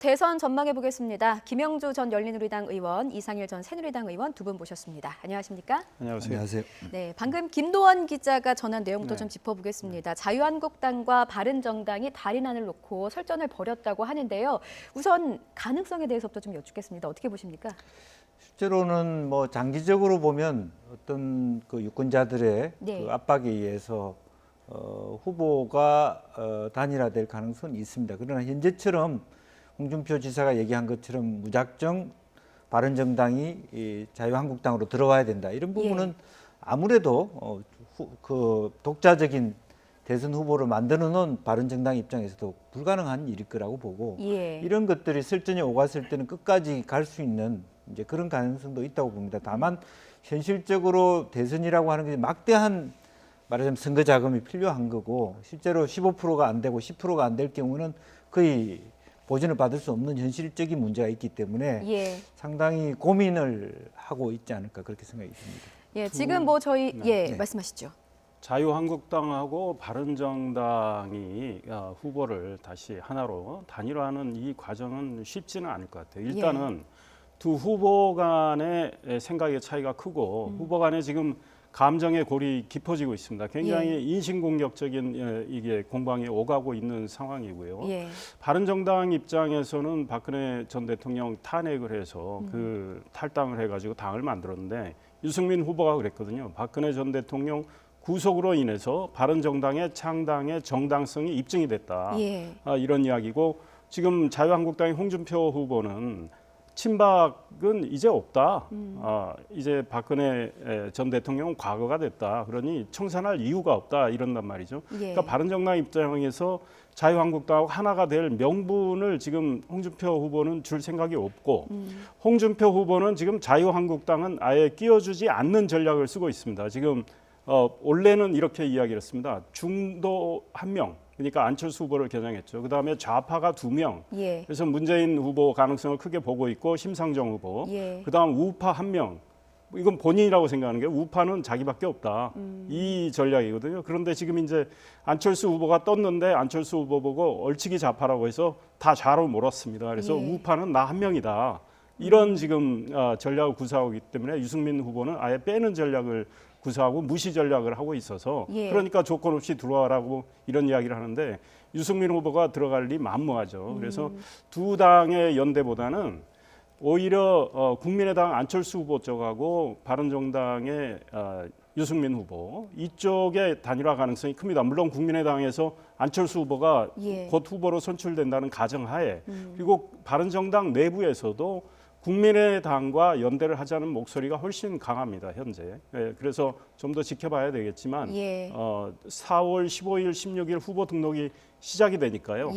대선 전망해 보겠습니다. 김영주 전 열린우리당 의원, 이상일 전 새누리당 의원 두 분 모셨습니다. 안녕하십니까? 안녕하세요. 안녕하세요. 네, 방금 김도원 기자가 전한 내용부터 네. 좀 짚어보겠습니다. 자유한국당과 바른정당이 달인안을 놓고 설전을 벌였다고 하는데요. 우선 가능성에 대해서부터 좀 여쭙겠습니다. 어떻게 보십니까? 실제로는 뭐 장기적으로 보면 어떤 그 유권자들의 네. 그 압박에 의해서 후보가 단일화될 가능성은 있습니다. 그러나 현재처럼 홍준표 지사가 얘기한 것처럼 무작정 바른정당이 이 자유한국당으로 들어와야 된다. 이런 부분은 아무래도 그 독자적인 대선 후보를 만들어 놓은 바른정당 입장에서도 불가능한 일일 거라고 보고 이런 것들이 설전이 오갔을 때는 끝까지 갈 수 있는 이제 그런 가능성도 있다고 봅니다. 다만 현실적으로 대선이라고 하는 게 막대한 말하자면 선거 자금이 필요한 거고 실제로 15%가 안 되고 10%가 안 될 경우는 거의 보전을 받을 수 없는 현실적인 문제가 있기 때문에 상당히 고민을 하고 있지 않을까 그렇게 생각이 듭니다. 예, 지금 뭐 저희 말씀하시죠. 자유한국당하고 바른정당이 후보를 다시 하나로 단일화하는 이 과정은 쉽지는 않을 것 같아요. 일단은 두 후보 간의 생각의 차이가 크고 후보 간에 지금 감정의 골이 깊어지고 있습니다. 굉장히 인신공격적인 이게 공방이 오가고 있는 상황이고요. 바른정당 입장에서는 박근혜 전 대통령 탄핵을 해서 그 탈당을 해가지고 당을 만들었는데 유승민 후보가 그랬거든요. 박근혜 전 대통령 구속으로 인해서 바른정당의 창당의 정당성이 입증이 됐다. 이런 이야기고 지금 자유한국당의 홍준표 후보는 친박은 이제 없다. 이제 박근혜 전 대통령은 과거가 됐다. 그러니 청산할 이유가 없다. 이런단 말이죠. 그러니까 바른정당 입장에서 자유한국당하고 하나가 될 명분을 지금 홍준표 후보는 줄 생각이 없고 홍준표 후보는 지금 자유한국당은 아예 끼워주지 않는 전략을 쓰고 있습니다. 지금 원래는 이렇게 이야기를 했습니다. 중도 1명. 그러니까 안철수 후보를 겨냥했죠. 그다음에 좌파가 2명. 그래서 문재인 후보 가능성을 크게 보고 있고 심상정 후보. 그다음 우파 1명. 이건 본인이라고 생각하는 게 우파는 자기밖에 없다. 이 전략이거든요. 그런데 지금 이제 안철수 후보가 떴는데 안철수 후보 보고 얼치기 좌파라고 해서 다 좌로 몰았습니다. 그래서 우파는 나 1명이다. 이런 지금 전략을 구사하고 있기 때문에 유승민 후보는 아예 빼는 전략을 구사하고 무시 전략을 하고 있어서 그러니까 조건 없이 들어와라고 이런 이야기를 하는데 유승민 후보가 들어갈 리 만무하죠. 그래서 두 당의 연대보다는 오히려 국민의당 안철수 후보 쪽하고 바른정당의 유승민 후보 이쪽의 단일화 가능성이 큽니다. 물론 국민의당에서 안철수 후보가 곧 후보로 선출된다는 가정하에 그리고 바른정당 내부에서도 국민의당과 연대를 하자는 목소리가 훨씬 강합니다. 현재. 그래서 좀 더 지켜봐야 되겠지만 4월 15일, 16일 후보 등록이 시작이 되니까요.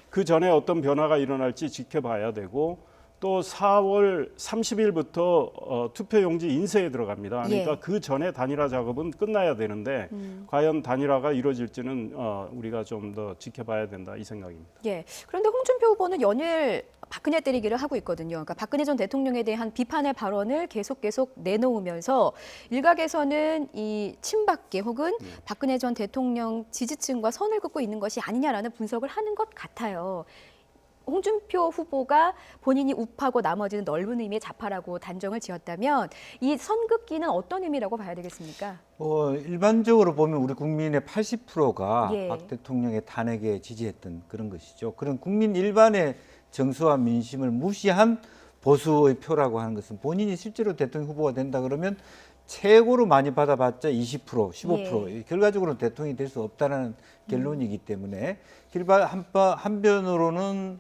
그 전에 어떤 변화가 일어날지 지켜봐야 되고 또 4월 30일부터 투표용지 인쇄에 들어갑니다. 그러니까 그 전에 단일화 작업은 끝나야 되는데 과연 단일화가 이루어질지는 우리가 좀 더 지켜봐야 된다 이 생각입니다. 그런데 홍준표 후보는 연일 박근혜 때리기를 하고 있거든요. 그러니까 박근혜 전 대통령에 대한 비판의 발언을 계속 내놓으면서 일각에서는 이 친박계 혹은 박근혜 전 대통령 지지층과 선을 긋고 있는 것이 아니냐라는 분석을 하는 것 같아요. 홍준표 후보가 본인이 우파고 나머지는 넓은 의미의 좌파라고 단정을 지었다면 이 선긋기는 어떤 의미라고 봐야 되겠습니까? 일반적으로 보면 우리 국민의 80%가 박 대통령의 탄핵에 지지했던 그런 것이죠. 그런 국민 일반의 정서와 민심을 무시한 보수의 표라고 하는 것은 본인이 실제로 대통령 후보가 된다 그러면 최고로 많이 받아봤자 20%, 15%. 결과적으로 대통령이 될 수 없다는 결론이기 때문에 한편으로는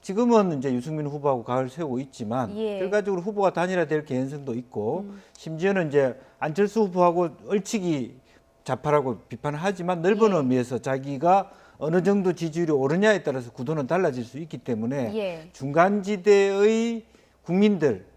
지금은 이제 유승민 후보하고 각을 세우고 있지만 결과적으로 후보가 단일화될 개연성도 있고 심지어는 이제 안철수 후보하고 얼치기 좌파라고 비판을 하지만 넓은 의미에서 자기가 어느 정도 지지율이 오르냐에 따라서 구도는 달라질 수 있기 때문에 중간지대의 국민들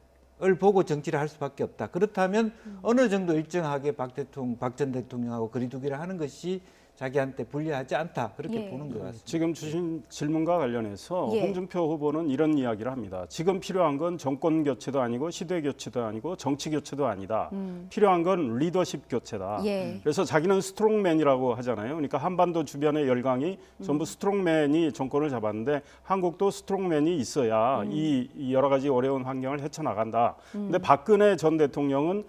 을 보고 정치를 할 수밖에 없다. 그렇다면 어느 정도 일정하게 박 전 대통령하고 거리두기를 하는 것이 자기한테 불리하지 않다 그렇게 예. 보는 것 같습니다. 지금 주신 질문과 관련해서 예. 홍준표 후보는 이런 이야기를 합니다. 지금 필요한 건 정권 교체도 아니고 시대 교체도 아니고 정치 교체도 아니다. 필요한 건 리더십 교체다. 예. 그래서 자기는 스트롱맨이라고 하잖아요. 그러니까 한반도 주변의 열강이 전부 스트롱맨이 정권을 잡았는데 한국도 스트롱맨이 있어야 이 여러 가지 어려운 환경을 헤쳐나간다. 근데 박근혜 전 대통령은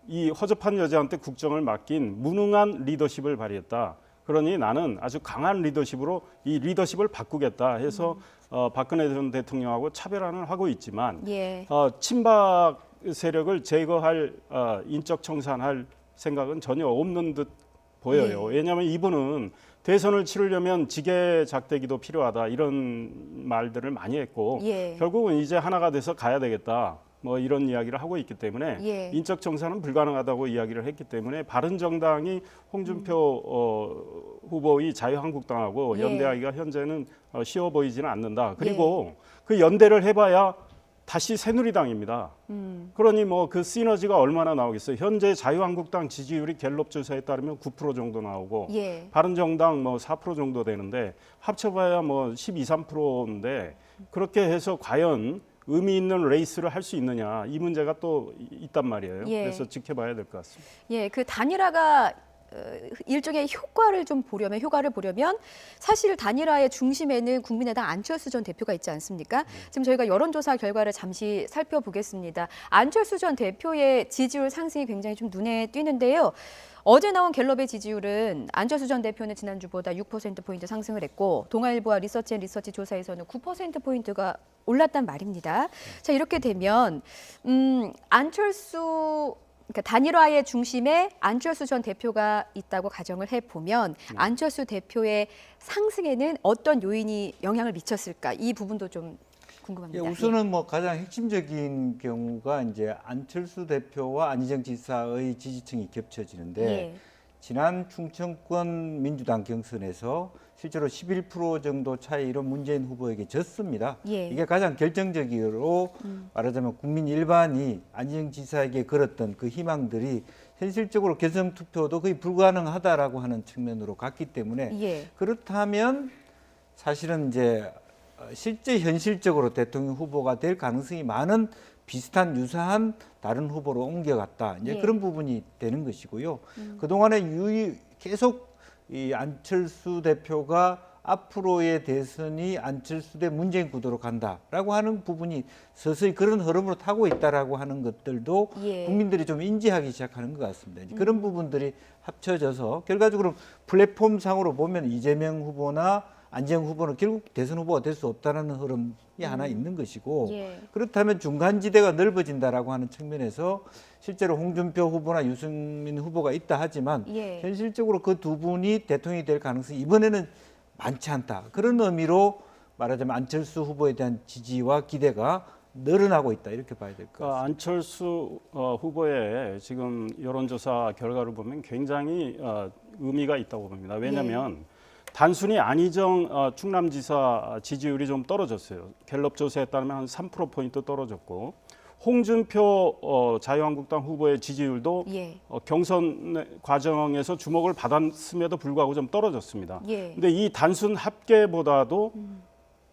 이 허접한 여자한테 국정을 맡긴 무능한 리더십을 발휘했다. 그러니 나는 아주 강한 리더십으로 이 리더십을 바꾸겠다 해서 박근혜 전 대통령하고 차별화를 하고 있지만 예. 친박 세력을 제거할 인적 청산할 생각은 전혀 없는 듯 보여요. 예. 왜냐하면 이분은 대선을 치르려면 지게작대기도 필요하다 이런 말들을 많이 했고 예. 결국은 이제 하나가 돼서 가야 되겠다. 뭐 이런 이야기를 하고 있기 때문에 예. 인적 청산은 불가능하다고 이야기를 했기 때문에 바른정당이 홍준표 후보의 자유한국당하고 예. 연대하기가 현재는 쉬워 보이지는 않는다. 그리고 그 연대를 해봐야 다시 새누리당입니다. 그러니 뭐 그 시너지가 얼마나 나오겠어요. 현재 자유한국당 지지율이 갤럽 조사에 따르면 9% 정도 나오고 예. 바른정당 뭐 4% 정도 되는데 합쳐봐야 뭐 12, 13%인데 그렇게 해서 과연 의미 있는 레이스를 할 수 있느냐 이 문제가 또 있단 말이에요. 예. 그래서 지켜봐야 될 것 같습니다. 예, 그 단일화가 일종의 효과를 보려면 사실 단일화의 중심에는 국민의당 안철수 전 대표가 있지 않습니까? 지금 저희가 여론조사 결과를 잠시 살펴보겠습니다. 안철수 전 대표의 지지율 상승이 굉장히 좀 눈에 띄는데요. 어제 나온 갤럽의 지지율은 안철수 전 대표는 지난주보다 6%포인트 상승을 했고 동아일보와 리서치앤리서치 조사에서는 9%포인트가 올랐단 말입니다. 자, 이렇게 되면 그러니까 단일화의 중심에 안철수 전 대표가 있다고 가정을 해보면 안철수 대표의 상승에는 어떤 요인이 영향을 미쳤을까? 이 부분도 좀 궁금합니다. 예, 우선은 뭐 가장 핵심적인 경우가 이제 안철수 대표와 안희정 지사의 지지층이 겹쳐지는데 예. 지난 충청권 민주당 경선에서 실제로 11% 정도 차이로 문재인 후보에게 졌습니다. 예. 이게 가장 결정적으로 말하자면 국민 일반이 안희정 지사에게 걸었던 그 희망들이 현실적으로 결선 투표도 거의 불가능하다라고 하는 측면으로 갔기 때문에 예. 그렇다면 사실은 이제 실제 현실적으로 대통령 후보가 될 가능성이 많은 비슷한 유사한 다른 후보로 옮겨갔다. 이제 예. 그런 부분이 되는 것이고요. 그동안에 계속 이 안철수 대표가 앞으로의 대선이 안철수 대 문재인 구도로 간다라고 하는 부분이 서서히 그런 흐름으로 타고 있다라고 하는 것들도 예. 국민들이 좀 인지하기 시작하는 것 같습니다. 이제 그런 부분들이 합쳐져서 결과적으로 플랫폼상으로 보면 이재명 후보나 안재영 후보는 결국 대선 후보가 될 수 없다는 흐름이 하나 있는 것이고 예. 그렇다면 중간지대가 넓어진다라고 하는 측면에서 실제로 홍준표 후보나 유승민 후보가 있다 하지만 예. 현실적으로 그 두 분이 대통령이 될 가능성이 이번에는 많지 않다. 그런 의미로 말하자면 안철수 후보에 대한 지지와 기대가 늘어나고 있다. 이렇게 봐야 될 것 같습니다. 안철수 후보의 지금 여론조사 결과를 보면 굉장히 의미가 있다고 봅니다. 왜냐하면 단순히 안희정 충남지사 지지율이 좀 떨어졌어요. 갤럽 조사에 따르면 한 3%포인트 떨어졌고 홍준표 자유한국당 후보의 지지율도 예. 경선 과정에서 주목을 받았음에도 불구하고 좀 떨어졌습니다. 예. 근데 이 단순 합계보다도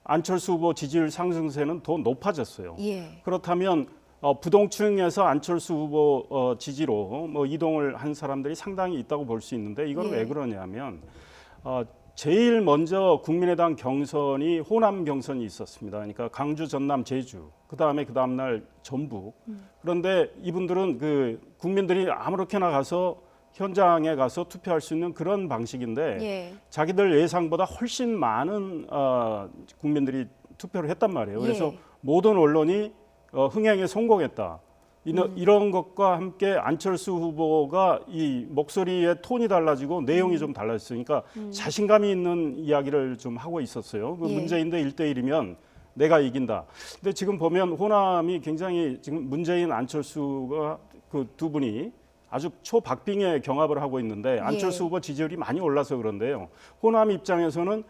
안철수 후보 지지율 상승세는 더 높아졌어요. 예. 그렇다면 부동층에서 안철수 후보 지지로 뭐 이동을 한 사람들이 상당히 있다고 볼 수 있는데 이건 예. 왜 그러냐면 제일 먼저 국민의당 경선이 호남 경선이 있었습니다. 그러니까 강주, 전남, 제주, 그 다음 날 전북. 그런데 이분들은 그 국민들이 아무렇게나 가서 현장에 가서 투표할 수 있는 그런 방식인데 예. 자기들 예상보다 훨씬 많은 국민들이 투표를 했단 말이에요. 그래서 예. 모든 언론이 흥행에 성공했다. 이런 것과 함께 안철수 후보가 이 목소리의 톤이 달라지고 내용이 좀 달라졌으니까 자신감이 있는 이야기를 좀 하고 있었어요. 그 예. 문재인 대 1대1이면 내가 이긴다. 근데 지금 보면 호남이 굉장히 지금 문재인 안철수가 그 두 분이 아주 초박빙의 경합을 하고 있는데 안철수 후보 지지율이 많이 올라서 그런데요. 호남 입장에서는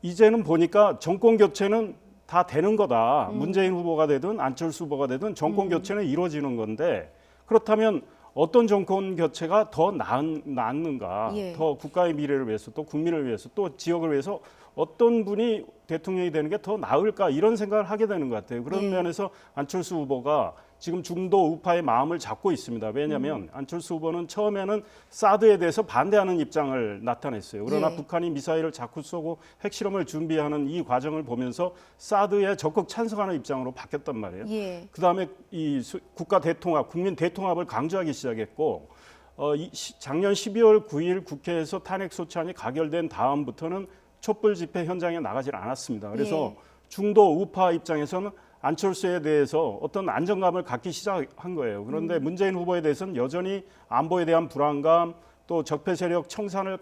이제는 보니까 정권 교체는 다 되는 거다. 문재인 후보가 되든 안철수 후보가 되든 정권 교체는 이루어지는 건데 그렇다면 어떤 정권 교체가 더 낫는가, 예. 더 국가의 미래를 위해서, 또 국민을 위해서, 또 지역을 위해서 어떤 분이 대통령이 되는 게 더 나을까 이런 생각을 하게 되는 것 같아요. 그런 예. 면에서 안철수 후보가 지금 중도 우파의 마음을 잡고 있습니다. 왜냐하면 안철수 후보는 처음에는 사드에 대해서 반대하는 입장을 나타냈어요. 그러나 예. 북한이 미사일을 자꾸 쏘고 핵실험을 준비하는 이 과정을 보면서 사드에 적극 찬성하는 입장으로 바뀌었단 말이에요. 예. 그다음에 이 국가 대통합, 국민 대통합을 강조하기 시작했고 작년 12월 9일 국회에서 탄핵 소추안이 가결된 다음부터는 촛불 집회 현장에 나가질 않았습니다. 그래서 예. 중도 우파 입장에서는 안철수에 대해서 어떤 안정감을 갖기 시작한 거예요. 그런데 문재인 후보에 대해서는 여전히 안보에 대한 불안감, 또 적폐 세력 청산을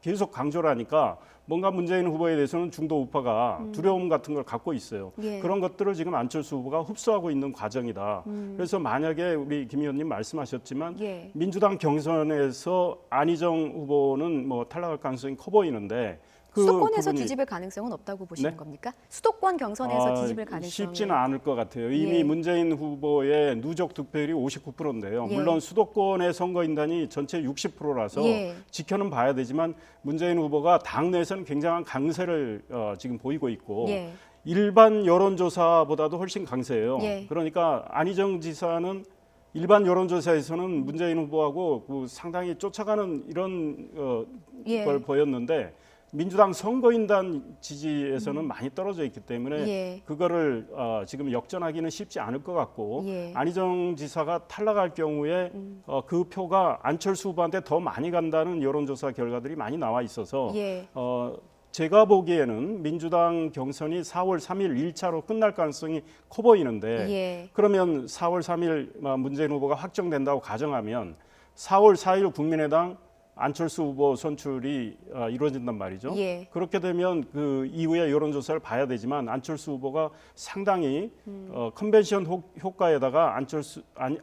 계속 강조를 하니까 뭔가 문재인 후보에 대해서는 중도 우파가 두려움 같은 걸 갖고 있어요. 예. 그런 것들을 지금 안철수 후보가 흡수하고 있는 과정이다. 그래서 만약에 우리 김 의원님 말씀하셨지만 예. 민주당 경선에서 안희정 후보는 뭐 탈락할 가능성이 커 보이는데 그 수도권에서 부분이 뒤집을 가능성은 없다고 보시는 네? 겁니까? 수도권 경선에서 뒤집을 가능성은 쉽지는 않을 것 같아요. 이미 예. 문재인 후보의 누적 득표율이 59%인데요. 예. 물론 수도권의 선거인단이 전체 60%라서 예. 지켜는 봐야 되지만 문재인 후보가 당내에서는 굉장한 강세를 지금 보이고 있고 예. 일반 여론조사보다도 훨씬 강세예요. 예. 그러니까 안희정 지사는 일반 여론조사에서는 문재인 후보하고 상당히 쫓아가는 이런 예. 걸 보였는데 민주당 선거인단 지지에서는 많이 떨어져 있기 때문에 예. 그거를 지금 역전하기는 쉽지 않을 것 같고 예. 안희정 지사가 탈락할 경우에 그 표가 안철수 후보한테 더 많이 간다는 여론조사 결과들이 많이 나와 있어서 예. 제가 보기에는 민주당 경선이 4월 3일 1차로 끝날 가능성이 커 보이는데 예. 그러면 4월 3일 문재인 후보가 확정된다고 가정하면 4월 4일 국민의당 안철수 후보 선출이 이루어진단 말이죠. 예. 그렇게 되면 그 이후에 여론조사를 봐야 되지만 안철수 후보가 상당히 컨벤션 효과에다가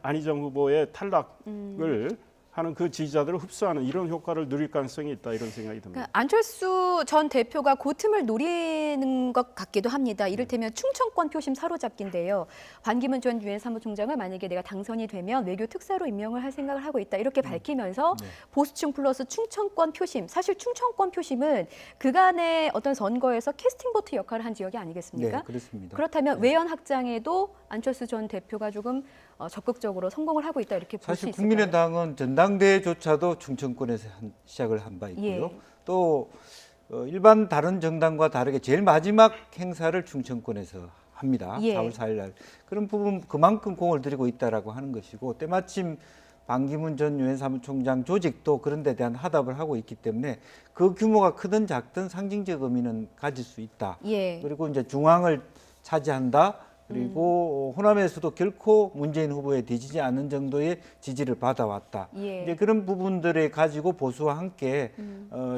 안희정 후보의 탈락을 하는 그 지지자들을 흡수하는 이런 효과를 누릴 가능성이 있다 이런 생각이 듭니다. 그러니까 안철수 전 대표가 그 틈을 노리는 것 같기도 합니다. 이를테면 충청권 표심 사로잡기인데요. 반기문 전 유엔 사무총장을 만약에 내가 당선이 되면 외교 특사로 임명을 할 생각을 하고 있다. 이렇게 밝히면서 보수층 플러스 충청권 표심. 사실 충청권 표심은 그간의 어떤 선거에서 캐스팅 보트 역할을 한 지역이 아니겠습니까? 네, 그렇습니다. 그렇다면 외연 확장에도 안철수 전 대표가 조금 적극적으로 성공을 하고 있다 이렇게 볼 수 사실 있을까요? 국민의당은 전당대회조차도 충청권에서 시작을 한 바 있고요. 예. 또 일반 다른 정당과 다르게 제일 마지막 행사를 충청권에서 합니다. 예. 4월 4일 날. 그런 부분 그만큼 공을 들이고 있다라고 하는 것이고 때마침 반기문 전 유엔 사무총장 조직도 그런 데 대한 화답을 하고 있기 때문에 그 규모가 크든 작든 상징적 의미는 가질 수 있다. 예. 그리고 이제 중앙을 차지한다. 그리고 호남에서도 결코 문재인 후보에 뒤지지 않는 정도의 지지를 받아왔다. 예. 이제 그런 부분들을 가지고 보수와 함께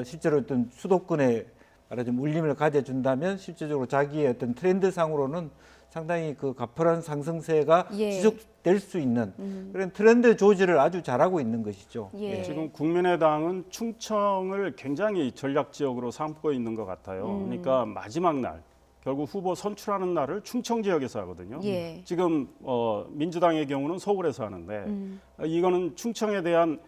실제로 어떤 수도권에 말하자면 울림을 가져준다면 실질적으로 자기의 어떤 트렌드상으로는 상당히 그 가파른 상승세가 예. 지속될 수 있는 그런 트렌드 조절을 아주 잘하고 있는 것이죠. 예. 지금 국민의당은 충청을 굉장히 전략 지역으로 삼고 있는 것 같아요. 그러니까 마지막 날 결국 후보 선출하는 날을 충청 지역에서 하거든요. 예. 지금 민주당의 경우는 서울에서 하는데 이거는 충청에 대한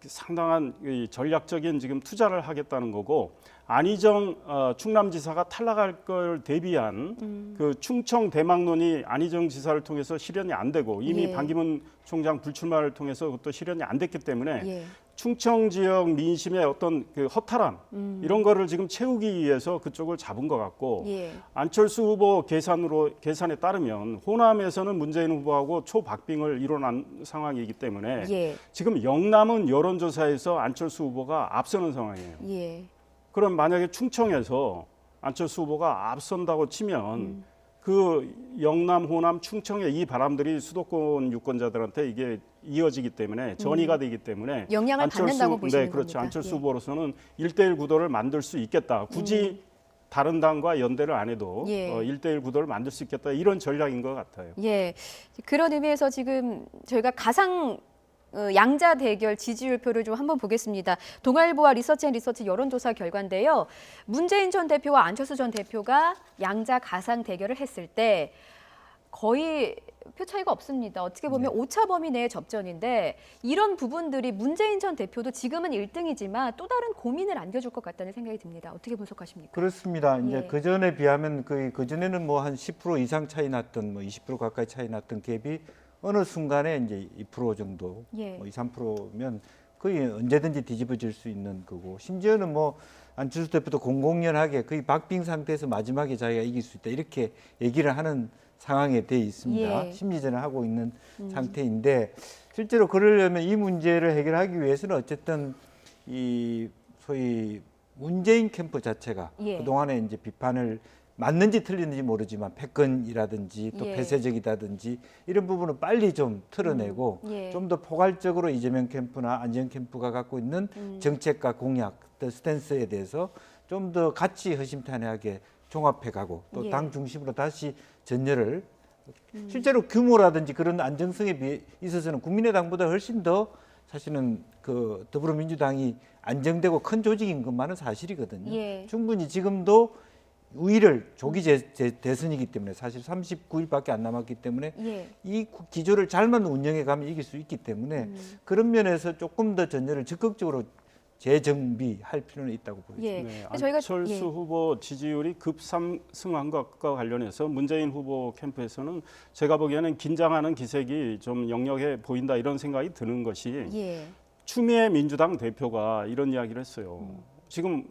상당한 이 전략적인 지금 투자를 하겠다는 거고 안희정 충남지사가 탈락할 걸 대비한 그 충청 대망론이 안희정 지사를 통해서 실현이 안 되고 이미 예. 반기문 총장 불출마를 통해서 그것도 실현이 안 됐기 때문에 예. 충청 지역 민심의 어떤 그 허탈함 이런 거를 지금 채우기 위해서 그쪽을 잡은 것 같고 예. 안철수 후보 계산에 따르면 호남에서는 문재인 후보하고 초박빙을 이뤄낸 상황이기 때문에 예. 지금 영남은 여론조사에서 안철수 후보가 앞서는 상황이에요. 예. 그럼 만약에 충청에서 안철수 후보가 앞선다고 치면 그 영남, 호남, 충청의 이 바람들이 수도권 유권자들한테 이게 이어지기 때문에 전이가 되기 때문에 영향을 받는다고 보시는 네, 그렇죠. 겁니까? 안철수 예. 후보로서는 1대1 구도를 만들 수 있겠다. 굳이 다른 당과 연대를 안 해도 예. 1대1 구도를 만들 수 있겠다. 이런 전략인 것 같아요. 예. 그런 의미에서 지금 저희가 가상 양자 대결 지지율표를 좀 한번 보겠습니다. 동아일보와 리서치앤리서치 여론조사 결과인데요. 문재인 전 대표와 안철수 전 대표가 양자 가상 대결을 했을 때 거의 표 차이가 없습니다. 어떻게 보면 오차 범위 내의 접전인데 이런 부분들이 문재인 전 대표도 지금은 1등이지만 또 다른 고민을 안겨줄 것 같다는 생각이 듭니다. 어떻게 분석하십니까? 그렇습니다. 이제 예. 그 전에 비하면 그 전에는 뭐 한 10% 이상 차이 났던 뭐 20% 가까이 차이 났던 갭이 어느 순간에 이제 2% 정도, 예. 뭐 2, 3%면 거의 언제든지 뒤집어질 수 있는 거고 심지어는 뭐 안철수 대표도 공공연하게 거의 박빙 상태에서 마지막에 자기가 이길 수 있다 이렇게 얘기를 하는 상황에 돼 있습니다. 예. 심리전을 하고 있는 상태인데 실제로 그러려면 이 문제를 해결하기 위해서는 어쨌든 이 소위 문재인 캠프 자체가 예. 그동안에 이제 비판을 맞는지 틀리는지 모르지만 패권이라든지 또 예. 폐쇄적이라든지 이런 부분을 빨리 좀 털어내고 예. 좀 더 포괄적으로 이재명 캠프나 안지영 캠프가 갖고 있는 정책과 공약, 또 스탠스에 대해서 좀 더 같이 허심탄회하게 종합해가고 또 예. 당 중심으로 다시 전열을 실제로 규모라든지 그런 안정성에 있어서는 국민의당보다 훨씬 더 사실은 그 더불어민주당이 안정되고 큰 조직인 것만은 사실이거든요. 예. 충분히 지금도 우위를 조기 대선이기 때문에 사실 39일밖에 안 남았기 때문에 예. 이 기조를 잘만 운영해 가면 이길 수 있기 때문에 그런 면에서 조금 더 전열을 적극적으로 재정비할 필요는 있다고 보입니다. 예. 네, 저희가 안철수 예. 후보 지지율이 급상승한 것과 관련해서 문재인 후보 캠프에서는 제가 보기에는 긴장하는 기색이 좀 역력해 보인다 이런 생각이 드는 것이 예. 추미애 민주당 대표가 이런 이야기를 했어요. 지금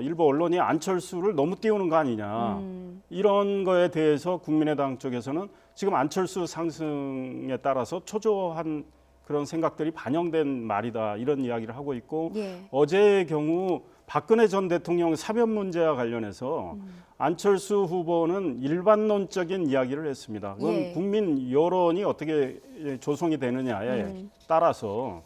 일부 언론이 안철수를 너무 띄우는 거 아니냐 이런 거에 대해서 국민의당 쪽에서는 지금 안철수 상승에 따라서 초조한 그런 생각들이 반영된 말이다 이런 이야기를 하고 있고 예. 어제의 경우 박근혜 전 대통령 사면 문제와 관련해서 안철수 후보는 일반론적인 이야기를 했습니다. 그건 예. 국민 여론이 어떻게 조성이 되느냐에 따라서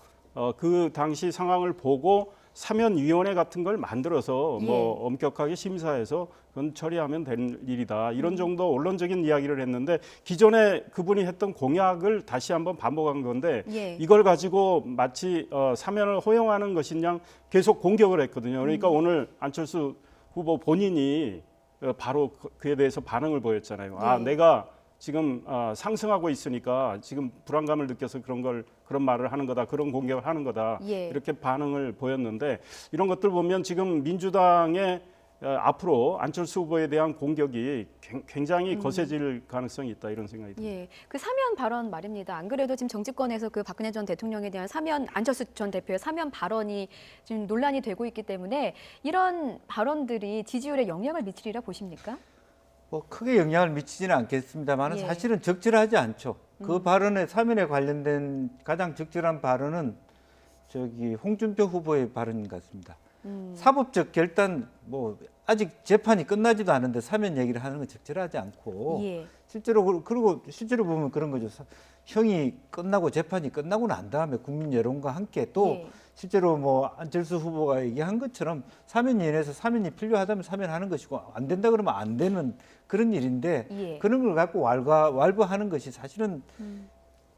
그 당시 상황을 보고 사면위원회 같은 걸 만들어서 예. 뭐 엄격하게 심사해서 그건 처리하면 될 일이다. 이런 정도 언론적인 이야기를 했는데 기존에 그분이 했던 공약을 다시 한번 반복한 건데 예. 이걸 가지고 마치 사면을 허용하는 것이냐 계속 공격을 했거든요. 그러니까 오늘 안철수 후보 본인이 바로 그에 대해서 반응을 보였잖아요. 아, 예. 내가 지금 상승하고 있으니까 지금 불안감을 느껴서 그런 말을 하는 거다, 그런 공격을 하는 거다 예. 이렇게 반응을 보였는데 이런 것들 보면 지금 민주당의 앞으로 안철수 후보에 대한 공격이 굉장히 거세질 가능성이 있다 이런 생각이 듭니다. 예, 그 사면 발언 말입니다. 안 그래도 지금 정치권에서 그 박근혜 전 대통령에 대한 사면, 안철수 전 대표의 사면 발언이 지금 논란이 되고 있기 때문에 이런 발언들이 지지율에 영향을 미치리라 보십니까? 뭐 크게 영향을 미치지는 않겠습니다만 예. 사실은 적절하지 않죠. 그 발언에 사면에 관련된 가장 적절한 발언은 저기 홍준표 후보의 발언 같습니다. 사법적 결단 뭐 아직 재판이 끝나지도 않은데 사면 얘기를 하는 건 적절하지 않고 예. 실제로 그리고 실제로 보면 그런 거죠. 형이 끝나고 재판이 끝나고 난 다음에 국민 여론과 함께 또 예. 실제로 뭐 안철수 후보가 얘기한 것처럼 사면위원회에서 사면이 필요하다면 사면하는 것이고 안 된다 그러면 안 되는 그런 일인데 예. 그런 걸 갖고 왈가왈부하는 것이 사실은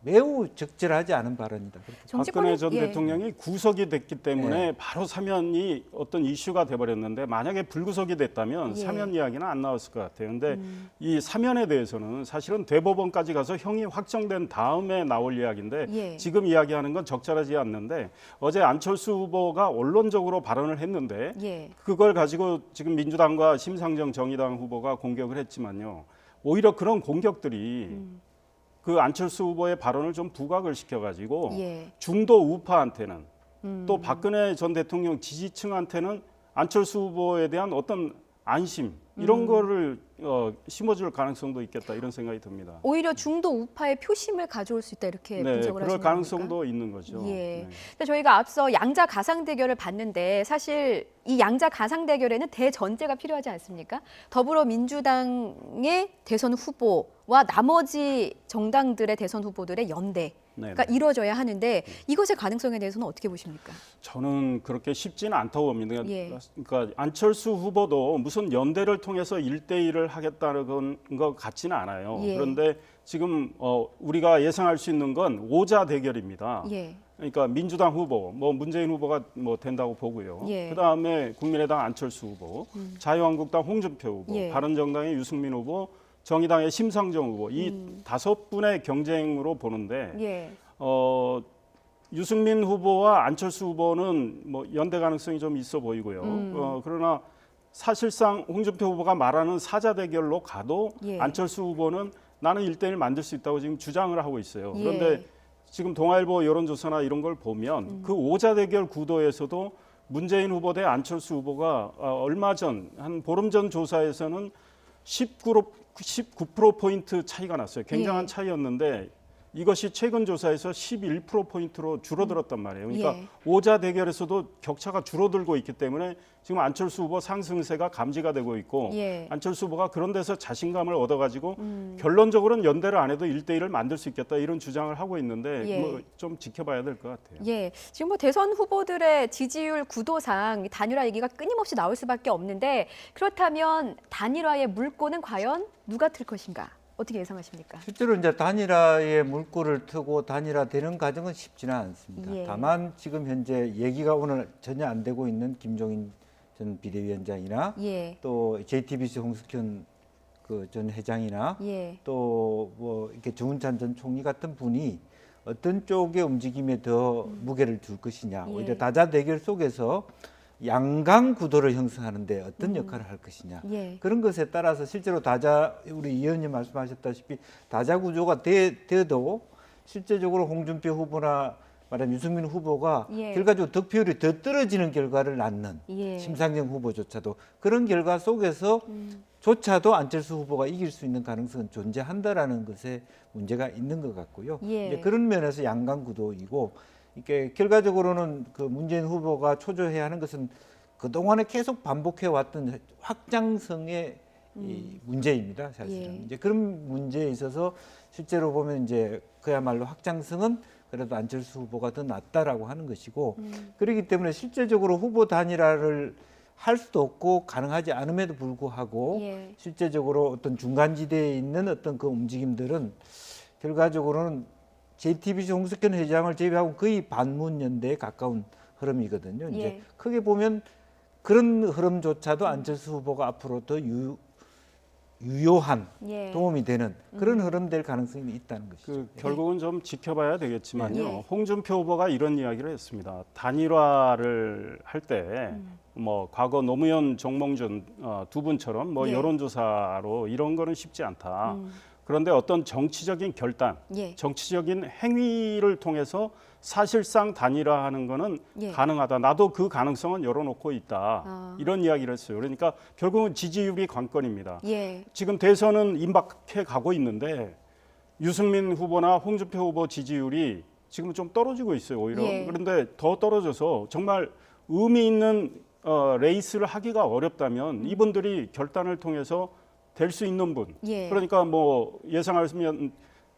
매우 적절하지 않은 발언이다. 박근혜 전 예. 대통령이 구속이 됐기 때문에 바로 사면이 어떤 이슈가 돼버렸는데 만약에 불구속이 됐다면 예. 사면 이야기는 안 나왔을 것 같아요. 근데 이 사면에 대해서는 사실은 대법원까지 가서 형이 확정된 다음에 나올 이야기인데 예. 지금 이야기하는 건 적절하지 않는데 어제 안철수 후보가 언론적으로 발언을 했는데 예. 그걸 가지고 지금 민주당과 심상정 정의당 후보가 공격을 했지만요. 오히려 그런 공격들이 그 안철수 후보의 발언을 좀 부각을 시켜가지고 예. 중도 우파한테는 또 박근혜 전 대통령 지지층한테는 안철수 후보에 대한 어떤 안심 이런 거를 심어줄 가능성도 있겠다 이런 생각이 듭니다. 오히려 중도 우파의 표심을 가져올 수 있다 이렇게 네, 분석을 그럴 하시는 가능성도 겁니까? 있는 거죠. 예. 네. 근데 저희가 앞서 양자 가상 대결을 봤는데 사실 이 양자 가상 대결에는 대전제가 필요하지 않습니까? 더불어민주당의 대선 후보와 나머지 정당들의 대선 후보들의 연대가 네. 이루어져야 하는데 이것의 가능성에 대해서는 어떻게 보십니까? 저는 그렇게 쉽지는 않다고 봅니다. 예. 그러니까 안철수 후보도 무슨 연대를 통해서 1대1을 하겠다는 것 같지는 않아요. 예. 그런데 지금 우리가 예상할 수 있는 건 오자 대결입니다. 예. 그러니까 민주당 후보, 뭐 문재인 후보가 뭐 된다고 보고요. 예. 그다음에 국민의당 안철수 후보, 자유한국당 홍준표 후보, 예. 바른정당의 유승민 후보, 정의당의 심상정 후보 이 5분의 경쟁으로 보는데 예. 유승민 후보와 안철수 후보는 뭐 연대 가능성이 좀 있어 보이고요. 그러나 사실상 홍준표 후보가 말하는 사자 대결로 가도 예. 안철수 후보는 나는 1대1 만들 수 있다고 지금 주장을 하고 있어요. 예. 그런데 지금 동아일보 여론조사나 이런 걸 보면 그 오자 대결 구도에서도 문재인 후보 대 안철수 후보가 얼마 전 한 보름 전 조사에서는 19%포인트 차이가 났어요. 굉장한 예. 차이였는데 이것이 최근 조사에서 11%포인트로 줄어들었단 말이에요. 그러니까 예. 오자 대결에서도 격차가 줄어들고 있기 때문에 지금 안철수 후보 상승세가 감지가 되고 있고 예. 안철수 후보가 그런 데서 자신감을 얻어가지고 결론적으로는 연대를 안 해도 1대1을 만들 수 있겠다 이런 주장을 하고 있는데 예. 뭐 좀 지켜봐야 될 것 같아요. 예, 지금 뭐 대선 후보들의 지지율 구도상 단일화 얘기가 끊임없이 나올 수밖에 없는데 그렇다면 단일화의 물꼬는 과연 누가 틀 것인가? 어떻게 예상하십니까? 실제로 이제 단일화의 물꼬를 트고 단일화되는 과정은 쉽지는 않습니다. 예. 다만 지금 현재 얘기가 오늘 전혀 안 되고 있는 김종인 전 비대위원장이나 예, 또 JTBC 홍석현 그 전 회장이나 예, 또 뭐 이렇게 정운찬 전 총리 같은 분이 어떤 쪽의 움직임에 더 무게를 줄 것이냐, 예. 오히려 다자 대결 속에서 양강 구도를 형성하는데 어떤 역할을 할 것이냐, 예, 그런 것에 따라서 실제로 다자, 우리 이 의원님 말씀하셨다시피 다자 구조가 돼도 실제적으로 홍준표 후보나 말하면 유승민 후보가 예. 결과적으로 득표율이 더 떨어지는 결과를 낳는 예. 심상정 후보조차도 그런 결과 속에서 조차도 안철수 후보가 이길 수 있는 가능성은 존재한다라는 것에 문제가 있는 것 같고요. 예. 이제 그런 면에서 양강 구도이고 이게 결과적으로는 그 문재인 후보가 초조해야 하는 것은 그동안에 계속 반복해 왔던 확장성의 이 문제입니다. 사실은 예. 이제 그런 문제에 있어서 실제로 보면 이제 그야말로 확장성은 그래도 안철수 후보가 더 낫다라고 하는 것이고 그렇기 때문에 실제적으로 후보 단일화를 할 수도 없고 가능하지 않음에도 불구하고 예. 실제적으로 어떤 중간지대에 있는 어떤 그 움직임들은 결과적으로는 JTBC 홍석현 회장을 제외하고 거의 반문연대에 가까운 흐름이거든요. 이제 예. 크게 보면 그런 흐름조차도 안철수 후보가 앞으로 더 유효한 예. 도움이 되는 그런 흐름 될 가능성이 있다는 것이죠. 그 결국은 좀 지켜봐야 되겠지만요. 예. 홍준표 후보가 이런 이야기를 했습니다. 단일화를 할 때 뭐 과거 노무현, 정몽준 두 분처럼 뭐 예. 여론조사로 이런 거는 쉽지 않다. 그런데 어떤 정치적인 결단, 예. 정치적인 행위를 통해서 사실상 단일화하는 거는 예. 가능하다. 나도 그 가능성은 열어놓고 있다. 아. 이런 이야기를 했어요. 그러니까 결국은 지지율이 관건입니다. 예. 지금 대선은 임박해 가고 있는데 유승민 후보나 홍준표 후보 지지율이 지금 좀 떨어지고 있어요. 오히려. 예. 그런데 더 떨어져서 정말 의미 있는 레이스를 하기가 어렵다면 이분들이 결단을 통해서 될 수 있는 분. 예. 그러니까 뭐 예상하시면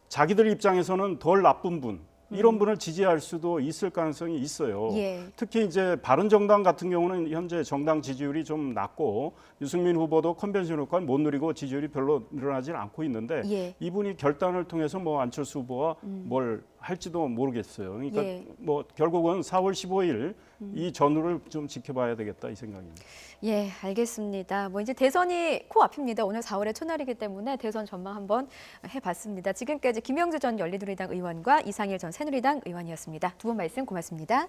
자기들 입장에서는 덜 나쁜 분. 이런 분을 지지할 수도 있을 가능성이 있어요. 예. 특히 이제 바른정당 같은 경우는 현재 정당 지지율이 좀 낮고 유승민 후보도 컨벤션 효과를 못 누리고 지지율이 별로 늘어나질 않고 있는데 예. 이분이 결단을 통해서 뭐 안철수 후보가 뭘 할지도 모르겠어요. 그러니까 예. 뭐 결국은 4월 15일 이 전후를 좀 지켜봐야 되겠다 이 생각입니다. 예, 알겠습니다. 뭐 이제 대선이 코앞입니다. 오늘 4월의 첫날이기 때문에 대선 전망 한번 해봤습니다. 지금까지 김영주 전 열린우리당 의원과 이상일 전 새누리당 의원이었습니다. 두 분 말씀 고맙습니다.